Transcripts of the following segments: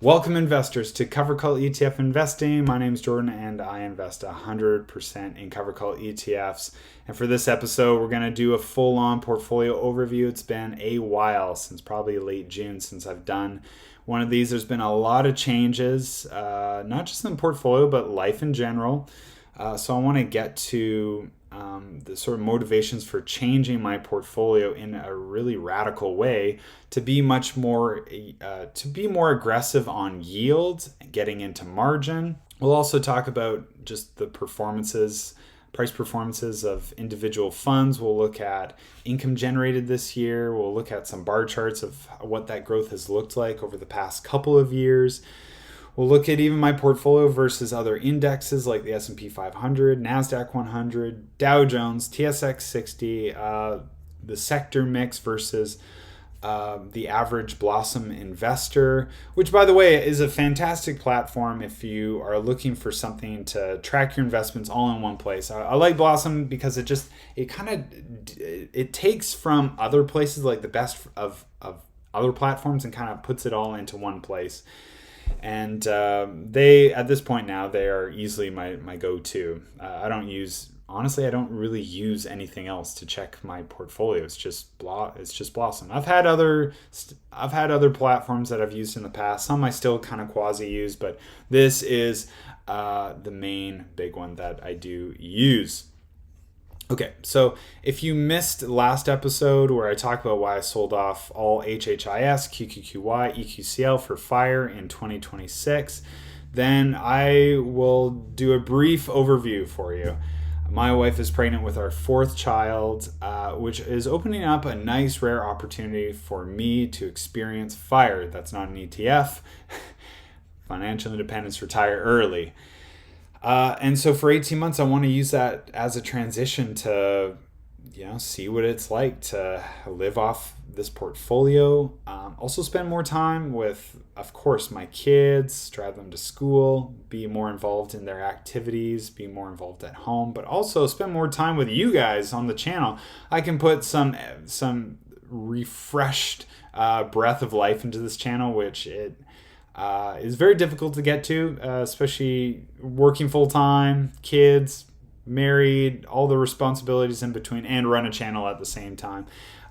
Welcome investors to Cover Call ETF Investing. My name is Jordan and I invest 100% in Cover Call ETFs. And for this episode, we're going to do a full-on portfolio overview. It's been a while, since probably late June, since I've done one of these. There's been a lot of changes, not just in the portfolio, but life in general. So I want to get to the sort of motivations for changing my portfolio in a really radical way to be much more aggressive on yield, getting into margin. We'll also talk about just the price performances of individual funds. We'll look at income generated this year. We'll look at some bar charts of what that growth has looked like over the past couple of years. We'll look at even my portfolio versus other indexes like the S&P 500, NASDAQ 100, Dow Jones, TSX 60, the sector mix versus the average Blossom investor, which, by the way, is a fantastic platform if you are looking for something to track your investments all in one place. I like Blossom because it takes from other places, like the best of other platforms, and kind of puts it all into one place. And they, at this point now, they are easily my go-to. I don't really use anything else to check my portfolio. It's just Blossom. I've had other platforms that I've used in the past. Some I still kind of quasi use, but this is the main big one that I do use. Okay, so if you missed last episode where I talked about why I sold off all HHIS, QQQY, EQCL for fire in 2026, then I will do a brief overview for you. My wife is pregnant with our fourth child, which is opening up a nice rare opportunity for me to experience FIRE. That's not an ETF. Financial independence, retire early. And so for 18 months, I want to use that as a transition to, see what it's like to live off this portfolio. Also spend more time with, of course, my kids, drive them to school, be more involved in their activities, be more involved at home, but also spend more time with you guys on the channel. I can put some refreshed breath of life into this channel, which is very difficult to get to, especially working full-time, kids, married, all the responsibilities in between, and run a channel at the same time.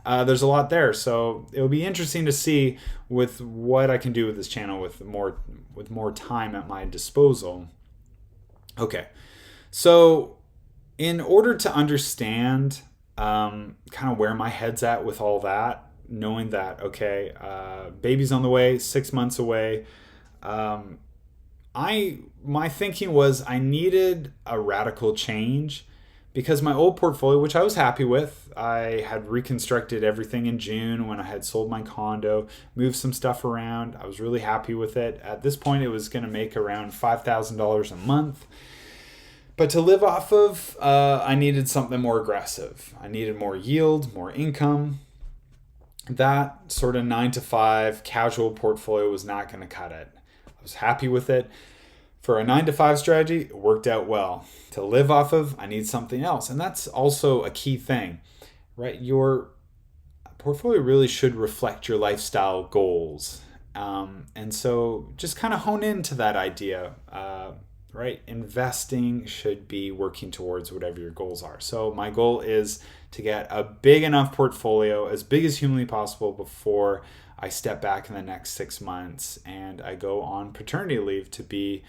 There's a lot there, so it'll be interesting to see with what I can do with this channel with more time at my disposal. Okay, so in order to understand kind of where my head's at with all that, knowing that, okay, baby's on the way, 6 months away, my thinking was I needed a radical change because my old portfolio, which I was happy with, I had reconstructed everything in June when I had sold my condo, moved some stuff around. I was really happy with it. At this point, it was going to make around $5,000 a month. But to live off of, I needed something more aggressive. I needed more yield, more income. That sort of 9-to-5 casual portfolio was not going to cut it. I was happy with it. For a 9-to-5 strategy, it worked out well. To live off of, I need something else. And that's also a key thing, right? Your portfolio really should reflect your lifestyle goals. And so just kind of hone into that idea, right? Investing should be working towards whatever your goals are. So my goal is to get a big enough portfolio, as big as humanly possible, before I step back in the next 6 months and I go on paternity leave to be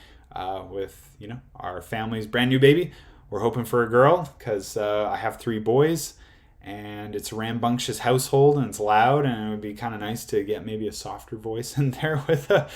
with our family's brand new baby. We're hoping for a girl because I have 3 boys and it's a rambunctious household and it's loud, and it would be kind of nice to get maybe a softer voice in there with a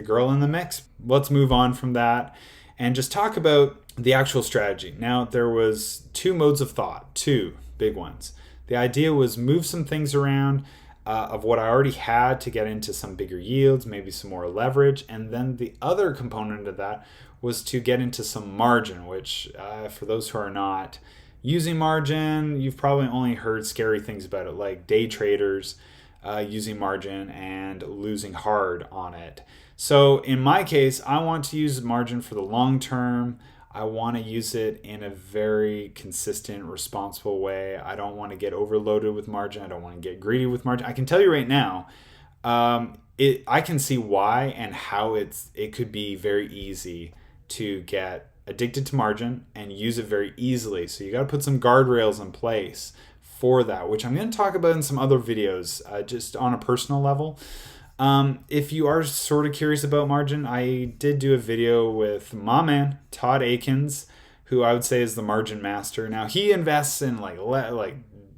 girl in the mix. Let's move on from that and just talk about the actual strategy. Now, there was 2 modes of thought, 2 big ones. The idea was move some things around of what I already had to get into some bigger yields, maybe some more leverage. And then the other component of that was to get into some margin, which for those who are not using margin, you've probably only heard scary things about it, like day traders using margin and losing hard on it. So in my case, I want to use margin for the long term. I want to use it in a very consistent, responsible way. I don't want to get overloaded with margin. I don't want to get greedy with margin. I can tell you right now, I can see why and how it could be very easy to get addicted to margin and use it very easily. So you got to put some guardrails in place for that, which I'm going to talk about in some other videos, just on a personal level. If you are sort of curious about margin, I did do a video with my man, Todd Akins, who I would say is the margin master. Now, he invests in like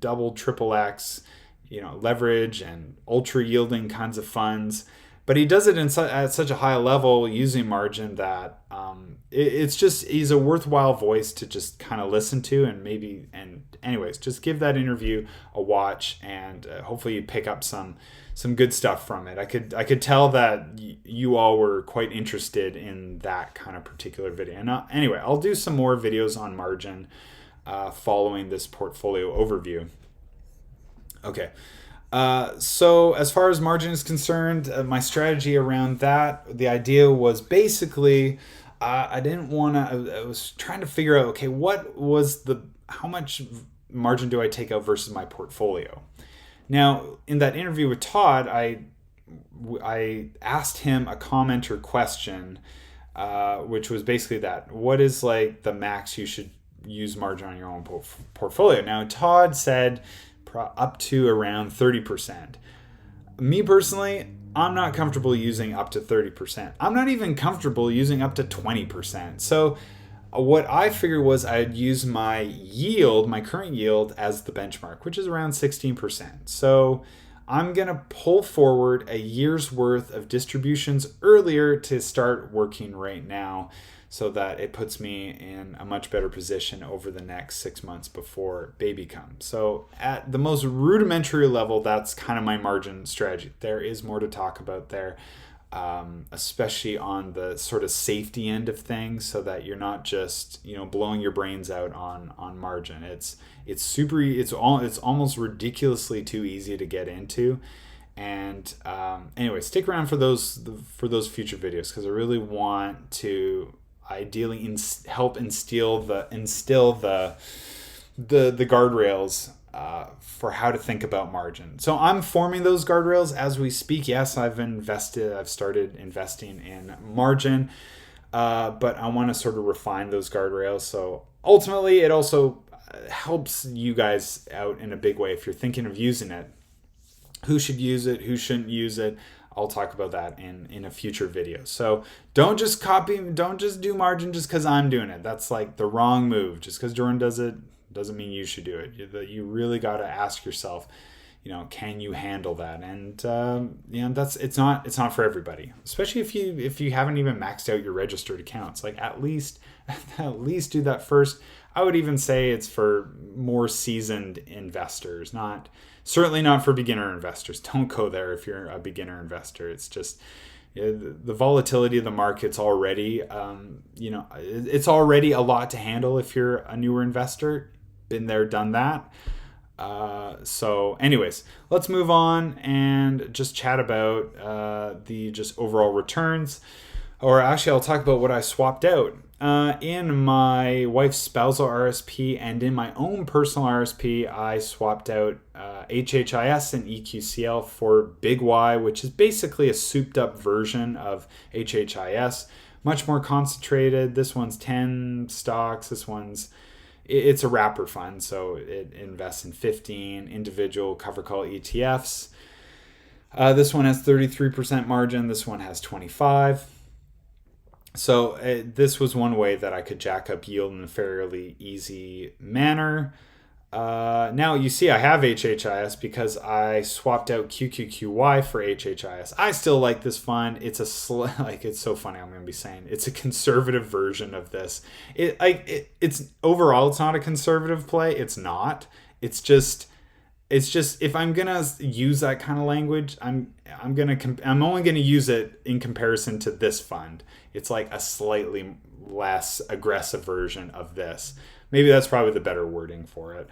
double, triple X, leverage and ultra yielding kinds of funds. But he does it at such a high level using margin that he's a worthwhile voice to just kind of listen to, and anyways, just give that interview a watch, and hopefully you pick up some good stuff from it. I could tell that you all were quite interested in that kind of particular video. And anyway, I'll do some more videos on margin following this portfolio overview. Okay. So as far as margin is concerned, my strategy around that, the idea was basically, I was trying to figure out, okay, how much margin do I take out versus my portfolio? Now, in that interview with Todd, I asked him a commenter question, which was basically that, what is like the max you should use margin on your own portfolio? Now, Todd said up to around 30%. Me personally, I'm not comfortable using up to 30%. I'm not even comfortable using up to 20%. So what I figured was I'd use my current yield as the benchmark, which is around 16%. So I'm going to pull forward a year's worth of distributions earlier to start working right now, so that it puts me in a much better position over the next 6 months before baby comes. So at the most rudimentary level, that's kind of my margin strategy. There is more to talk about there, especially on the sort of safety end of things, so that you're not just blowing your brains out on margin. It's almost ridiculously too easy to get into. And anyway, stick around for those future videos, because I really want to ideally help instill the guardrails for how to think about margin. So I'm forming those guardrails as we speak. Yes, I've started investing in margin, but I want to sort of refine those guardrails. So ultimately, it also helps you guys out in a big way if you're thinking of using it. Who should use it? Who shouldn't use it? I'll talk about that in a future video. So don't just do margin just because I'm doing it. That's like the wrong move. Just because Jordan does it doesn't mean you should do it. You really got to ask yourself, can you handle that? And it's not for everybody, especially if you haven't even maxed out your registered accounts. Like at least do that first. I would even say it's for more seasoned investors, certainly not for beginner investors. Don't go there if you're a beginner investor. It's just the volatility of the market's already, it's already a lot to handle if you're a newer investor. Been there, done that. So anyways, let's move on and just chat about the just overall returns. Or actually, I'll talk about what I swapped out. In my wife's spousal RSP and in my own personal RSP, I swapped out HHIS and EQCL for BIGY, which is basically a souped up version of HHIS, much more concentrated. This one's 10 stocks. It's a wrapper fund, so it invests in 15 individual cover call ETFs. This one has 33% margin. This one has 25%. So this was one way that I could jack up yield in a fairly easy manner. Now you see I have HHIS because I swapped out QQQY for HHIS. I still like this fund. It's it's so funny. I'm going to be saying it's a conservative version of this. It's overall, it's not a conservative play. It's not. It's just if I'm gonna use that kind of language, I'm only gonna use it in comparison to this fund. It's like a slightly less aggressive version of this. Maybe that's probably the better wording for it.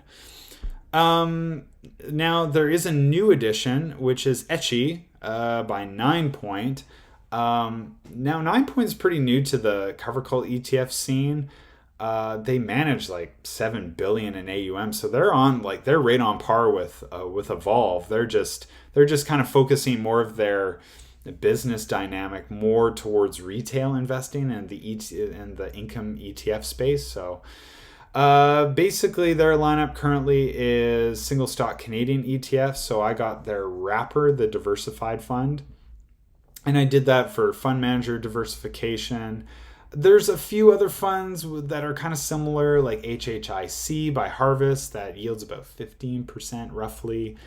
Now there is a new edition, which is ECHI by 9 Point. Now 9 Point is pretty new to the cover call ETF scene. They manage like 7 billion in AUM, so they're right on par with Evolve. They're just kind of focusing more of their business dynamic more towards retail investing and the income ETF space. So basically their lineup currently is single stock Canadian ETFs. So I got their wrapper, the diversified fund, and I did that for fund manager diversification. There's a few other funds that are kind of similar, like HHIC by Harvest, that yields about 15% roughly.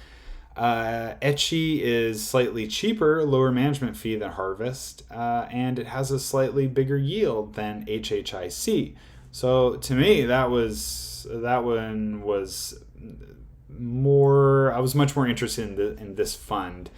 ECHI is slightly cheaper, lower management fee than Harvest, and it has a slightly bigger yield than HHIC. So to me, that one was more. I was much more interested in this fund.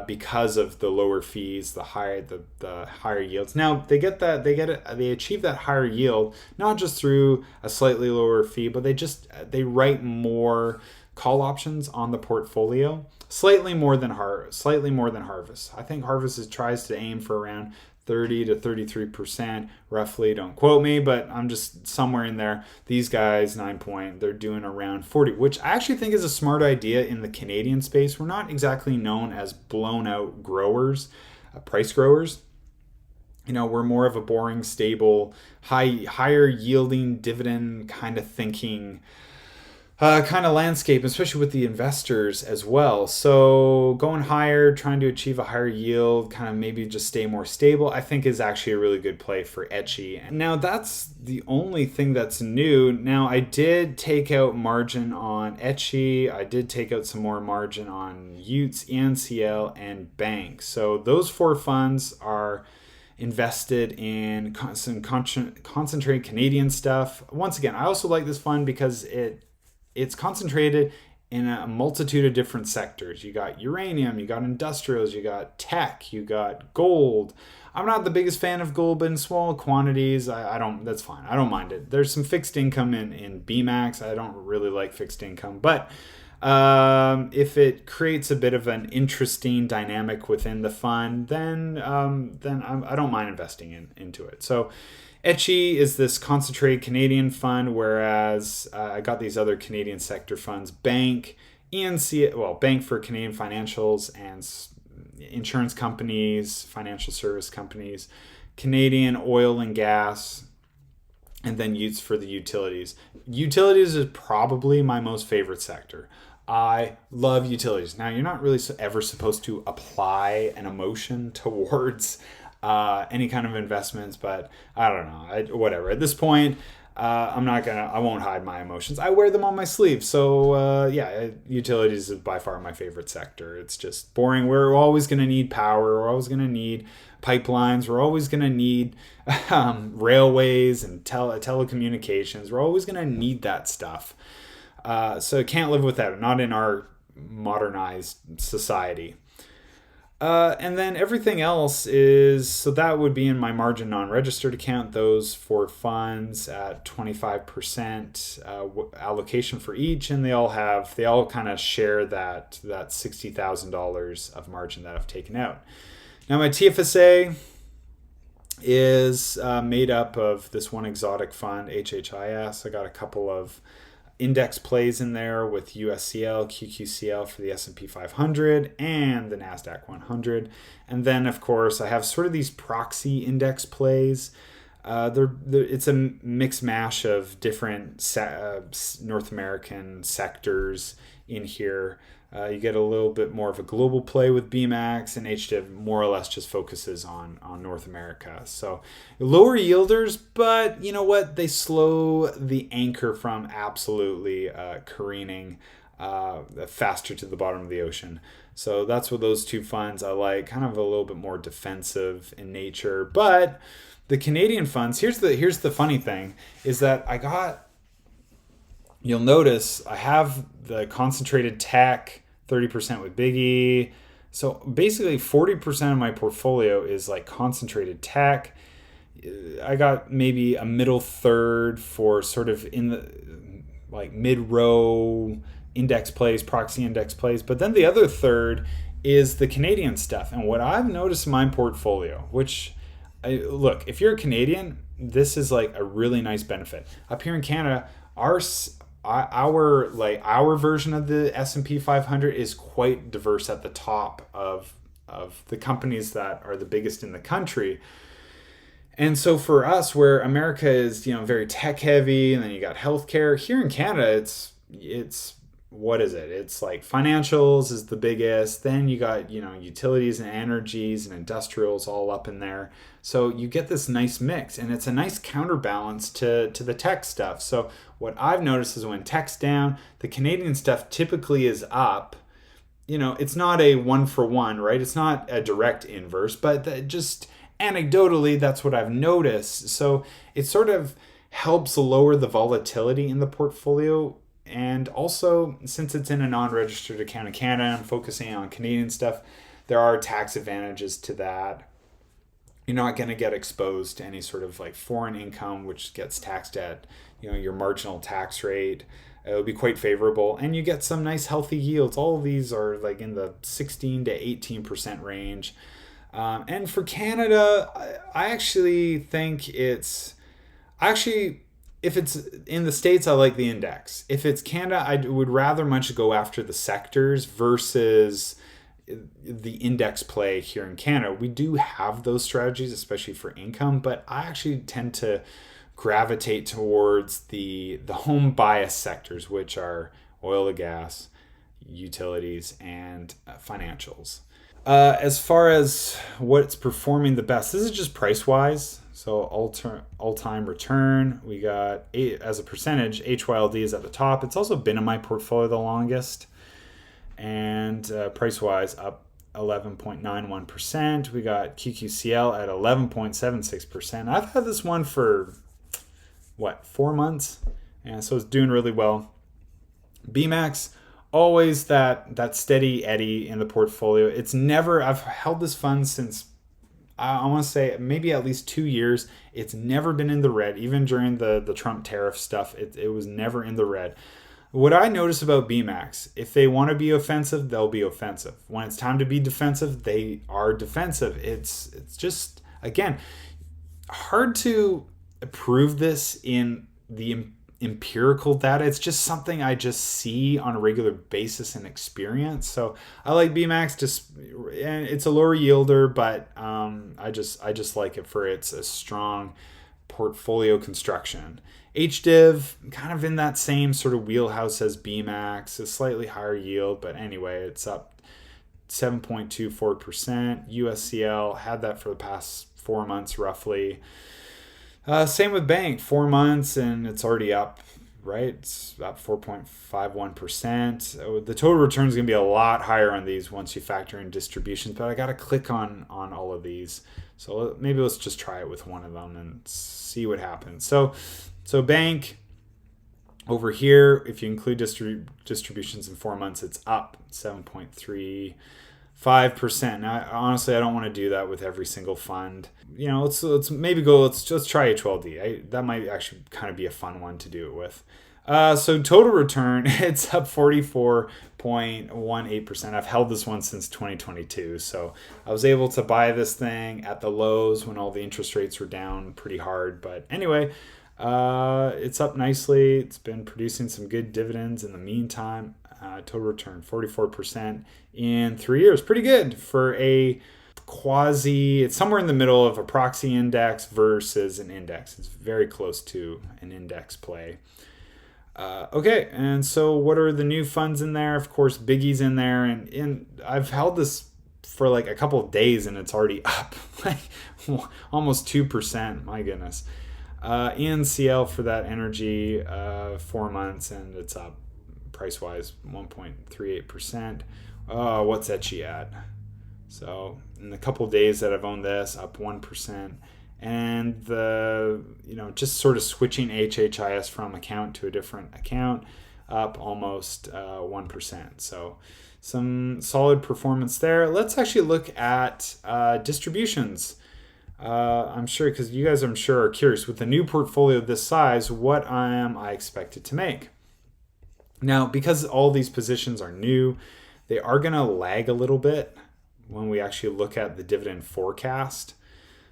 Because of the lower fees, the higher yields. Now they achieve that higher yield not just through a slightly lower fee, but they write more call options on the portfolio, slightly more than Harvest. I think Harvest tries to aim for around 30 to 33% roughly. Don't quote me, but I'm just somewhere in there. These guys, 9 point, they're doing around 40, which I actually think is a smart idea in the Canadian space. We're not exactly known as blown out growers, price growers. We're more of a boring, stable, higher yielding dividend kind of thinking kind of landscape, especially with the investors as well. So going higher, trying to achieve a higher yield, kind of maybe just stay more stable, I think is actually a really good play for ECHI. Now that's the only thing that's new. Now I did take out margin on ECHI. I did take out some more margin on UTES, ENCL, and bank. So those 4 funds are invested in some concentrated Canadian stuff. Once again, I also like this fund because it's concentrated in a multitude of different sectors. You got uranium, you got industrials, you got tech, you got gold. I'm not the biggest fan of gold, but in small quantities, that's fine. I don't mind it. There's some fixed income in BMAX. I don't really like fixed income, but if it creates a bit of an interesting dynamic within the fund, then I don't mind investing into it. So ECHI is this concentrated Canadian fund, whereas I got these other Canadian sector funds, bank, bank for Canadian financials and insurance companies, financial service companies, Canadian oil and gas, and then UTES for the utilities. Utilities is probably my most favorite sector. I love utilities. Now, you're not really ever supposed to apply an emotion towards any kind of investments, but I don't know. Whatever. At this point, I won't hide my emotions. I wear them on my sleeve. So utilities is by far my favorite sector. It's just boring. We're always going to need power. We're always going to need pipelines. We're always going to need railways and telecommunications. We're always going to need that stuff. So can't live without it. Not in our modernized society. And then everything else so that would be in my margin non-registered account, those 4 funds at 25% allocation for each, and they all kind of share that $60,000 of margin that I've taken out. Now my TFSA is made up of this one exotic fund, HHIS. I got a couple of index plays in there with USCL, QQCL for the S&P 500 and the NASDAQ 100. And then, of course, I have sort of these proxy index plays. It's a mix mash of different North American sectors in here. You get a little bit more of a global play with BMAX, and HDIF more or less just focuses on North America. So lower yielders, but you know what? They slow the anchor from absolutely careening faster to the bottom of the ocean. So that's what those 2 funds I like, kind of a little bit more defensive in nature. But the Canadian funds, here's the funny thing, is that you'll notice I have the concentrated tech, 30% with BIGY. So basically 40% of my portfolio is like concentrated tech. I got maybe a middle third for sort of in the like mid-row index plays, proxy index plays. But then the other third is the Canadian stuff. And what I've noticed in my portfolio, look, if you're a Canadian, this is like a really nice benefit. Up here in Canada, our version of the S&P 500 is quite diverse at the top of of the companies that are the biggest in the country. And so for us, where America is, very tech heavy, and then you got healthcare, here in Canada, it's what is it? It's like financials is the biggest. Then you got, utilities and energies and industrials all up in there. So you get this nice mix, and it's a nice counterbalance to the tech stuff. So what I've noticed is when tech's down, the Canadian stuff typically is up. It's not a one for one, right? It's not a direct inverse, but just anecdotally, that's what I've noticed. So it sort of helps lower the volatility in the portfolio. And also, since it's in a non-registered account in Canada, I'm focusing on Canadian stuff, there are tax advantages to that. You're not going to get exposed to any sort of like foreign income, which gets taxed at, your marginal tax rate. It'll be quite favorable, and you get some nice healthy yields. All of these are like in the 16 to 18% range. And for Canada, I actually think if it's in the States, I like the index. If it's Canada, I would rather much go after the sectors versus the index play here in Canada. We do have those strategies, especially for income, but I actually tend to gravitate towards the home bias sectors, which are oil and gas, utilities, and financials. As far as what's performing the best, this is just price-wise. So all-time return, we got as a percentage, HYLD is at the top. It's also been in my portfolio the longest. And price-wise, up 11.91%. We got QQCL at 11.76%. I've had this one for, 4 months? And so it's doing really well. BMAX, always that steady eddy in the portfolio. I've held this fund since, I want to say, maybe at least 2 years. It's never been in the red. Even during the Trump tariff stuff, it was never in the red. What I notice about BMAX, if they want to be offensive, they'll be offensive. When it's time to be defensive, they are defensive. It's just, again, hard to prove this in the empirical data. It's just something I just see on a regular basis and experience. So I like BMAX, and it's a lower yielder, but I just like it for its a strong portfolio construction. HDIF, kind of in that same sort of wheelhouse as BMAX, a slightly higher yield, but anyway, it's up 7.24%. USCL had that for the past 4 months roughly. Same with bank, 4 months, and it's already up, right? It's up 4.51%. The total return is going to be a lot higher on these once you factor in distributions, but I got to click on all of these. So maybe let's just try it with one of them and see what happens. So bank over here, if you include distributions in 4 months, it's up 7.35%. Now, honestly, I don't want to do that with every single fund. Let's try HYLD. That might actually kind of be a fun one to do it with. So total return, it's up 44.18%. I've held this one since 2022. So I was able to buy this thing at the lows when all the interest rates were down pretty hard. But anyway, it's up nicely. It's been producing some good dividends in the meantime. Total return 44% in 3 years. Pretty good for a quasi. It's somewhere in the middle of a proxy index versus an index. It's very close to an index play. Okay, and so what are the new funds in there? Of course, BIGY's in there, and I've held this for like a couple of days, and it's already up like almost 2%. My goodness. ENCL for that energy, 4 months, and it's up price-wise 1.38%. What's HDIF at? So in the couple of days that I've owned this, up 1%. And just sort of switching HHIS from account to a different account, up almost 1%. So some solid performance there. Let's actually look at distributions. I'm sure, because you guys, I'm sure, are curious, with a new portfolio this size, what am I expected to make? Now, because all these positions are new, they are going to lag a little bit when we actually look at the dividend forecast.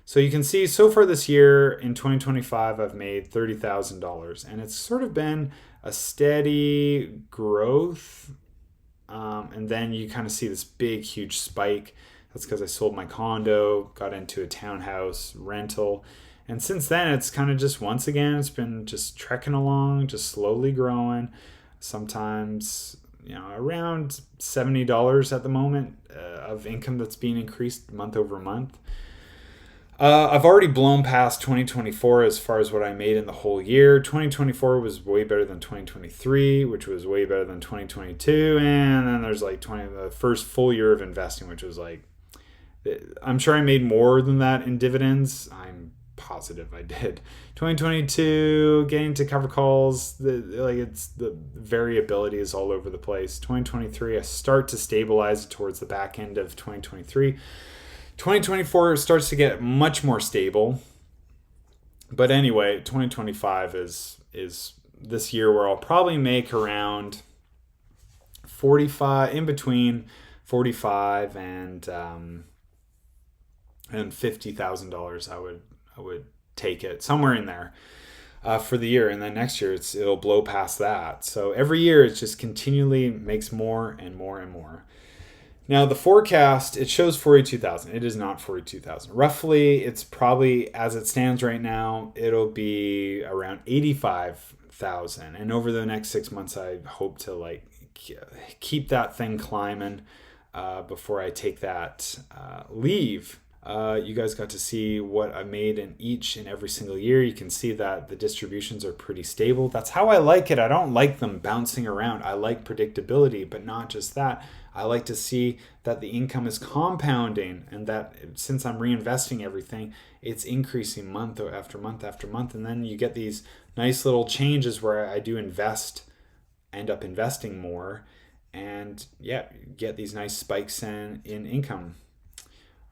So you can see so far this year in 2025, I've made $30,000, and it's sort of been a steady growth. And then you kind of see this big, huge spike That's because I sold my condo, got into a townhouse rental. And since then, it's kind of just, once again, it's been just trekking along, just slowly growing. Sometimes, around $70 at the moment of income that's being increased month over month. I've already blown past 2024 as far as what I made in the whole year. 2024 was way better than 2023, which was way better than 2022. And then there's like the first full year of investing, which was like, I'm sure I made more than that in dividends. I'm positive I did. 2022, getting to cover calls, the variability is all over the place. 2023, I start to stabilize towards the back end of 2023. 2024 starts to get much more stable. But anyway, 2025 is this year where I'll probably make around 45, in between 45 and $50,000. I would take it somewhere in there for the year, and then next year it'll blow past that. So every year it just continually makes more and more and more. Now the forecast, it shows 42,000. It is not 42,000. Roughly, it's probably, as it stands right now, it'll be around 85,000. And over the next 6 months, I hope to keep that thing climbing before I take that leave. You guys got to see what I made in each and every single year. You can see that the distributions are pretty stable. That's how I like it. I don't like them bouncing around. I like predictability, but not just that. I like to see that the income is compounding, and that since I'm reinvesting everything, it's increasing month after month after month. And then you get these nice little changes where I do end up investing more, and get these nice spikes in income.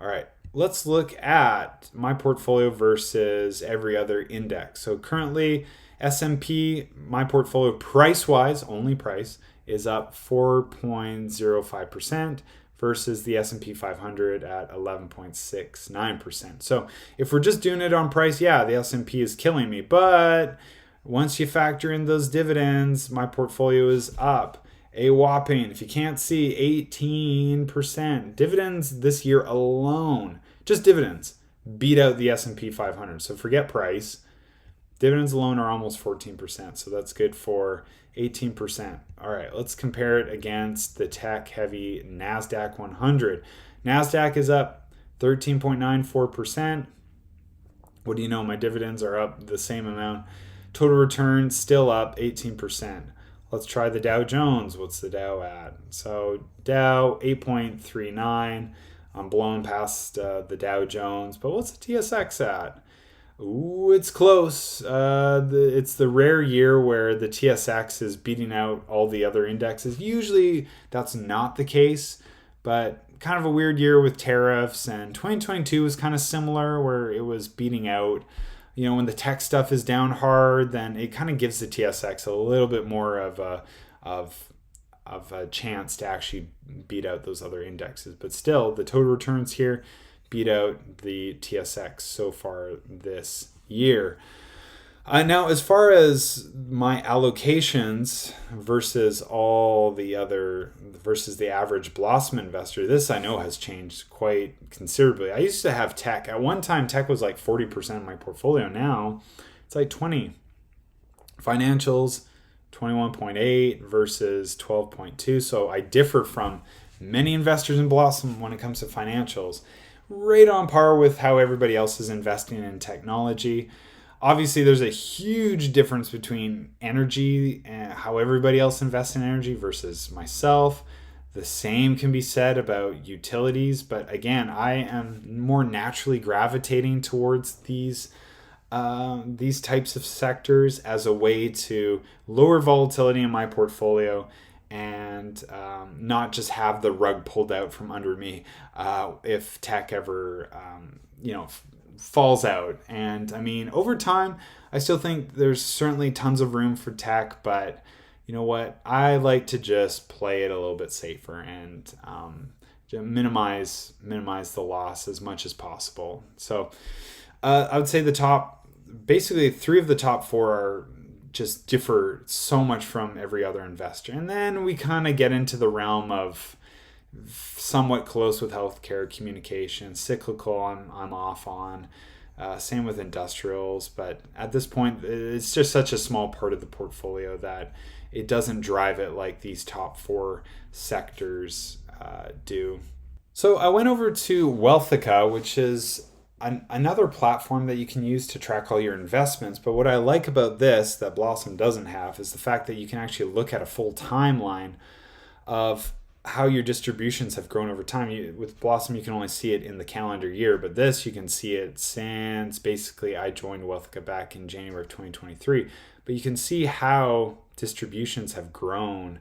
All right. Let's look at my portfolio versus every other index. So currently, S&P, my portfolio price-wise, only price, is up 4.05% versus the S&P 500 at 11.69%. So if we're just doing it on price, the S&P is killing me. But once you factor in those dividends, my portfolio is up a whopping, if you can't see, 18%. Dividends this year alone, just dividends, beat out the S&P 500. So forget price. Dividends alone are almost 14%. So that's good for 18%. All right, let's compare it against the tech-heavy NASDAQ 100. NASDAQ is up 13.94%. What do you know? My dividends are up the same amount. Total return still up 18%. Let's try the Dow Jones. What's the Dow at? So Dow 8.39. I'm blowing past the Dow Jones. But what's the TSX at? Ooh, it's close. It's the rare year where the TSX is beating out all the other indexes. Usually that's not the case, but kind of a weird year with tariffs. And 2022 was kind of similar, where it was beating out. When the tech stuff is down hard, then it kind of gives the TSX a little bit more of a chance to actually beat out those other indexes. But still, the total returns here beat out the TSX so far this year. Now, as far as my allocations versus the average Blossom investor, this I know has changed quite considerably. I used to have tech. At one time, tech was like 40% of my portfolio. Now, it's like 20. Financials, 21.8 versus 12.2. So I differ from many investors in Blossom when it comes to financials. Right on par with how everybody else is investing in technology. Obviously, there's a huge difference between energy and how everybody else invests in energy versus myself. The same can be said about utilities, but again, I am more naturally gravitating towards these types of sectors as a way to lower volatility in my portfolio and not just have the rug pulled out from under me if tech ever falls out. And I mean, over time, I still think there's certainly tons of room for tech, but you know what? I like to just play it a little bit safer and minimize the loss as much as possible. So I would say basically 3 of the top 4 are just differ so much from every other investor. And then we kind of get into the realm of somewhat close with healthcare, communication, cyclical. I'm off on. Same with industrials, but at this point, it's just such a small part of the portfolio that it doesn't drive it like these top 4 sectors do. So I went over to Wealthica, which is another platform that you can use to track all your investments. But what I like about this that Blossom doesn't have is the fact that you can actually look at a full timeline of how your distributions have grown over time. With Blossom, you can only see it in the calendar year, but this you can see it since basically I joined Wealthica back in January of 2023. But you can see how distributions have grown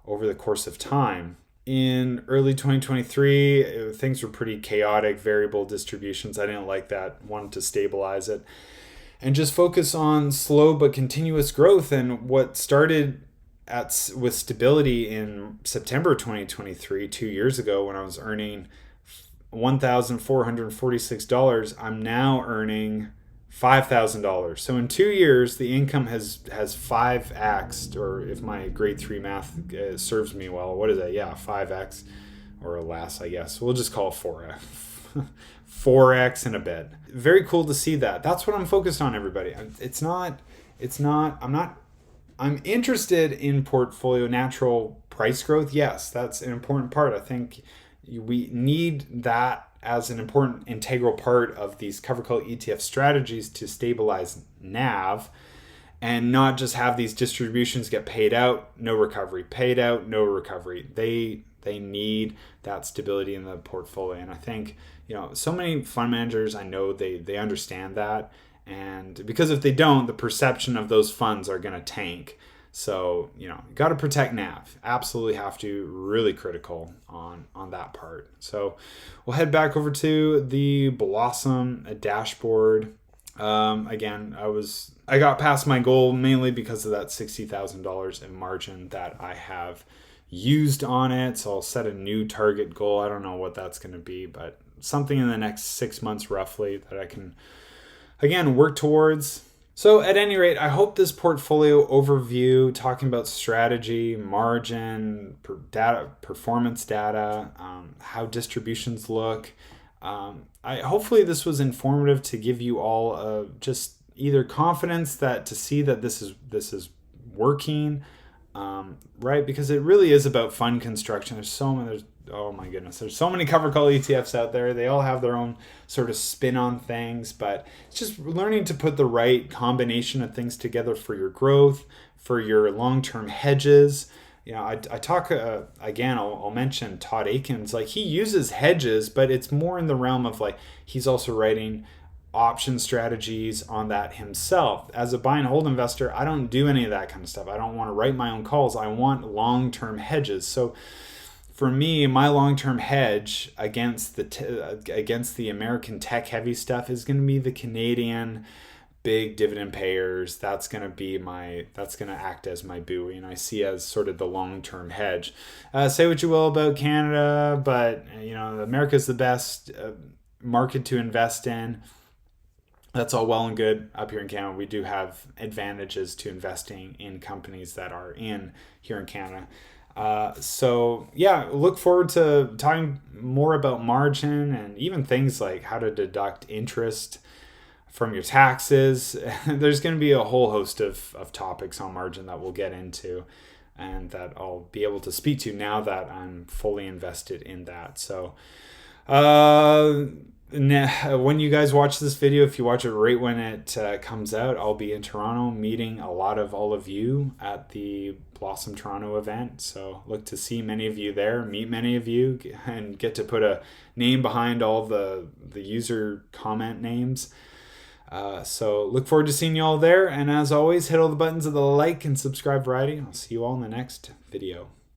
over the course of time. In early 2023, things were pretty chaotic, variable distributions. I didn't like that, wanted to stabilize it and just focus on slow but continuous growth. And what started with stability in September 2023, 2 years ago, when I was earning $1,446, I'm now earning $5,000. So in 2 years, the income has 5x'd, or if my grade 3 math serves me well, what is that? Yeah, 5x or less, I guess. We'll just call it 4x. 4x and a bit. Very cool to see that. That's what I'm focused on, everybody. I'm interested in portfolio natural price growth. Yes, that's an important part. I think we need that as an important integral part of these cover call ETF strategies to stabilize NAV and not just have these distributions get paid out, no recovery, paid out, no recovery. They need that stability in the portfolio. And I think, so many fund managers, I know they understand that. And because if they don't, the perception of those funds are going to tank. So, you got to protect NAV. Absolutely have to. Really critical on that part. So we'll head back over to the Blossom dashboard. Again, I got past my goal mainly because of that $60,000 in margin that I have used on it. So I'll set a new target goal. I don't know what that's going to be, but something in the next 6 months roughly that I can again work towards. So at any rate, I hope this portfolio overview talking about strategy, margin, data, performance data, how distributions look. Hopefully this was informative to give you all just either confidence to see that this is working, right? Because it really is about fund construction. Oh my goodness, there's so many cover call ETFs out there. They all have their own sort of spin on things, but it's just learning to put the right combination of things together for your growth, for your long-term hedges. I talk, again, I'll mention Todd Akins. Like, he uses hedges, but it's more in the realm of he's also writing option strategies on that himself. As a buy and hold investor, I don't do any of that kind of stuff. I don't want to write my own calls. I want long-term hedges. So for me, my long-term hedge against the American tech-heavy stuff is going to be the Canadian big dividend payers. That's going to act as my buoy, and I see as sort of the long-term hedge. Say what you will about Canada, but America's the best market to invest in. That's all well and good. Up here in Canada, we do have advantages to investing in companies that are here in Canada. So yeah, look forward to talking more about margin and even things like how to deduct interest from your taxes. There's going to be a whole host of topics on margin that we'll get into and that I'll be able to speak to now that I'm fully invested in that. So, when you guys watch this video, if you watch it right when it comes out, I'll be in Toronto meeting a lot of all of you at the Blossom Toronto event. So look to see many of you there, meet many of you, and get to put a name behind all the user comment names. So look forward to seeing you all there. And as always, hit all the buttons of the like and subscribe variety. I'll see you all in the next video.